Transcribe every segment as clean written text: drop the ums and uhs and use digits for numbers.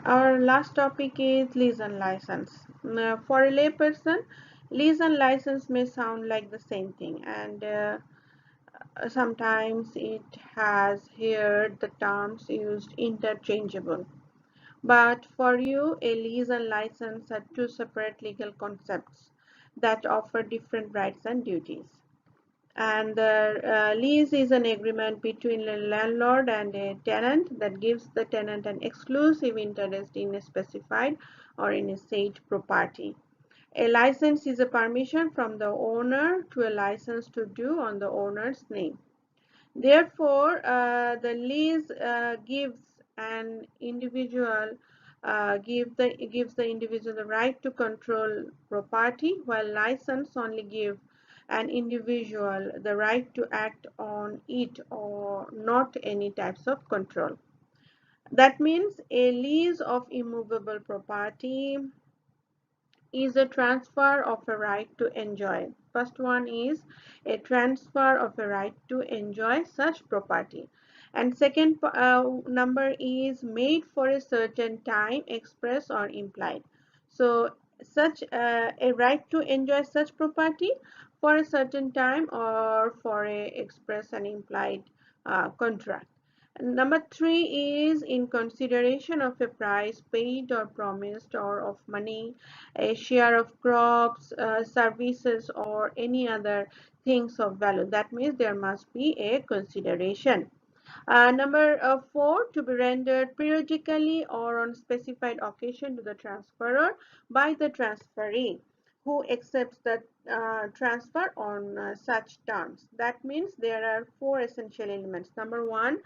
Our last topic is lease and license. For a layperson, lease and license may sound like the same thing, and sometimes it has heard the terms used interchangeable. But for you, a lease and license are two separate legal concepts that offer different rights and duties. And the lease is an agreement between a landlord and a tenant that gives the tenant an exclusive interest in a specified or in a said property. A license is a permission from the owner to a license to do on the owner's name. Therefore, the lease gives an individual gives the individual the right to control property, while license only give an individual the right to act on it or not any types of control. That means a lease of immovable property is a transfer of a right to enjoy. First one is a transfer of a right to enjoy such property. And second number is made for a certain time, express or implied. So such a right to enjoy such property for a certain time or for a express and implied contract. Number three is in consideration of a price paid or promised or of money, a share of crops, services, or any other things of value. That means there must be a consideration. Number four, to be rendered periodically or on specified occasion to the transferor by the transferee who accepts the transfer on such terms. That means there are four essential elements. Number one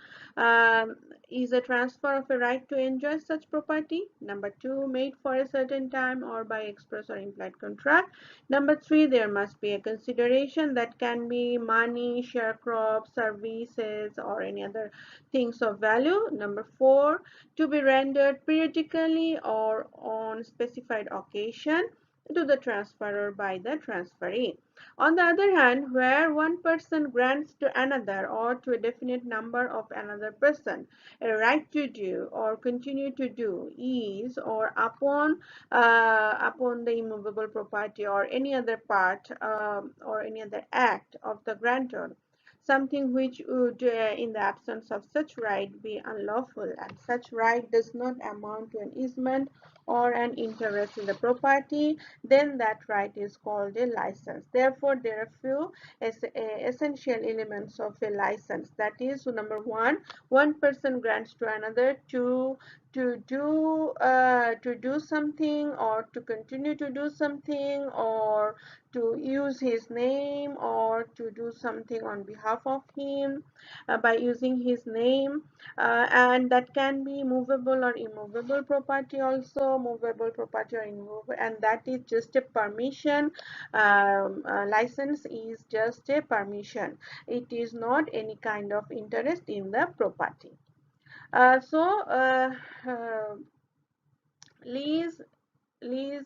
is a transfer of a right to enjoy such property. Number two, made for a certain time or by express or implied contract. Number three, there must be a consideration that can be money, sharecrops, services, or any other things of value. Number four, to be rendered periodically or on specified occasion to the transferor by the transferee. On the other hand, where one person grants to another or to a definite number of another person a right to do or continue to do is or upon the immovable property or any other part or any other act of the grantor, something which would in the absence of such right be unlawful, and such right does not amount to an easement or an interest in the property, then that right is called a license. Therefore, there are few essential elements of a license. That is, so number one person grants to another to do something or to continue to do something or to use his name or to do something on behalf of him by using his name, and that can be movable or immovable property, also movable property or immovable, and that is just a permission. License is just a permission. It is not any kind of interest in the property. So lease lease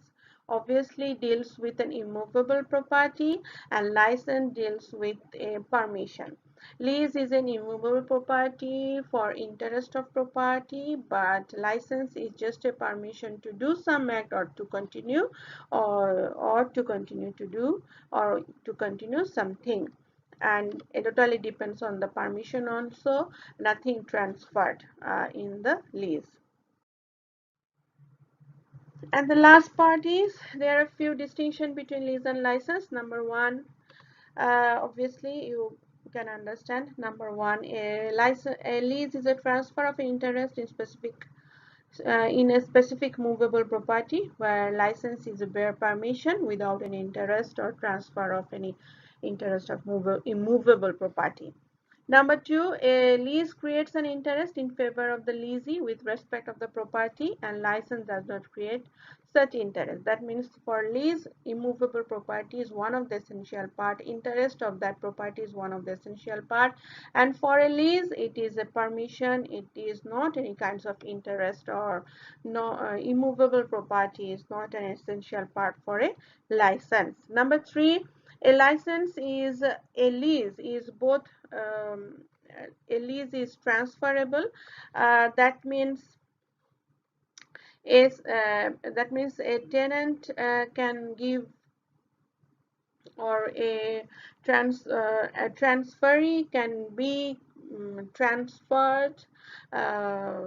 obviously deals with an immovable property, and license deals with a permission. Lease is an immovable property for interest of property, but license is just a permission to do some act or to continue or to continue to do or to continue something, and it totally depends on the permission also, nothing transferred in the lease. And the last part is there are a few distinctions between lease and license. Number one, obviously you can understand. Number one, a lease is a transfer of interest in a specific movable property, where license is a bare permission without any interest or transfer of any interest of immovable property. Number two, a lease creates an interest in favor of the leasee with respect of the property, and license does not create such interest. That means for lease, immovable property is one of the essential part, interest of that property is one of the essential part, and for a lease, it is a permission, it is not any kinds of interest, or no immovable property is not an essential part for a license. Number three, a license is a lease is both a lease is transferable. That means is that means a tenant can give, or a transferee can be transferred, uh,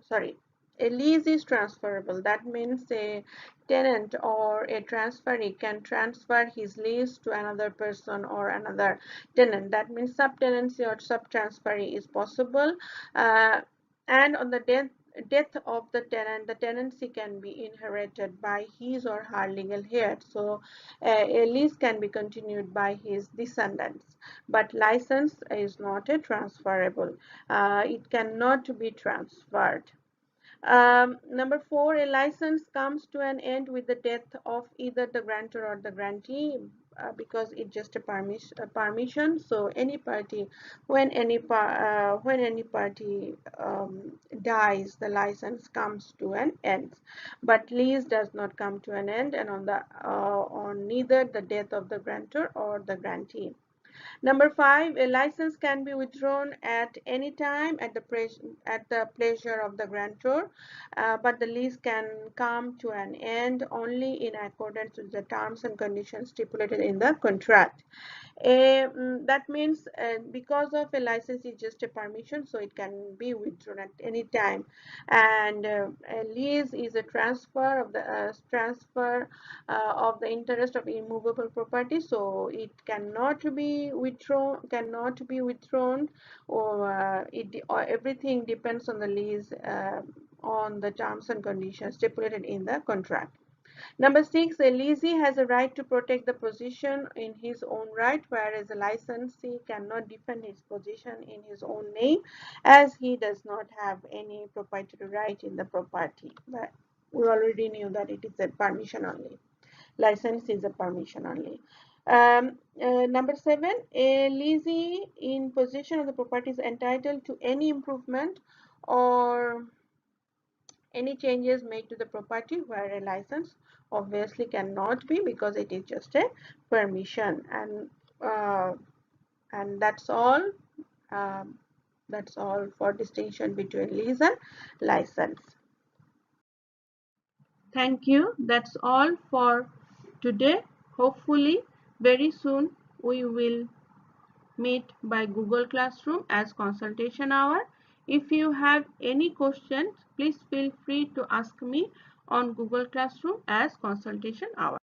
sorry, a lease is transferable. That means a tenant or a transferee can transfer his lease to another person or another tenant. That means subtenancy or subtransferee is possible. uh, and on the death of the tenant, the tenancy can be inherited by his or her legal heir. So a lease can be continued by his descendants, but license is not a transferable. It cannot be transferred. Number four, a license comes to an end with the death of either the grantor or the grantee, because it's just a permission. So any party, when any party dies, the license comes to an end. But lease does not come to an end, and on neither the death of the grantor or the grantee. Number five, a license can be withdrawn at any time at the pleasure of the grantor, but the lease can come to an end only in accordance with the terms and conditions stipulated in the contract. That means because of a license is just a permission, so it can be withdrawn at any time, and a lease is a transfer of the interest of immovable property, so it cannot be withdrawn, or everything depends on the lease, on the terms and conditions stipulated in the contract. Number six, a leasee has a right to protect the position in his own right, whereas a licensee cannot defend his position in his own name, as he does not have any proprietary right in the property. But we already knew that it is a permission only. License is a permission only. Number seven, a leasee in possession of the property is entitled to any improvement or any changes made to the property, where a license obviously cannot be, because it is just a permission. Uh, and um, that's all for distinction between lease and license. Thank you. That's all for today. Hopefully very soon we will meet by Google Classroom as consultation hour. If you have any questions, please feel free to ask me on Google Classroom as consultation hour.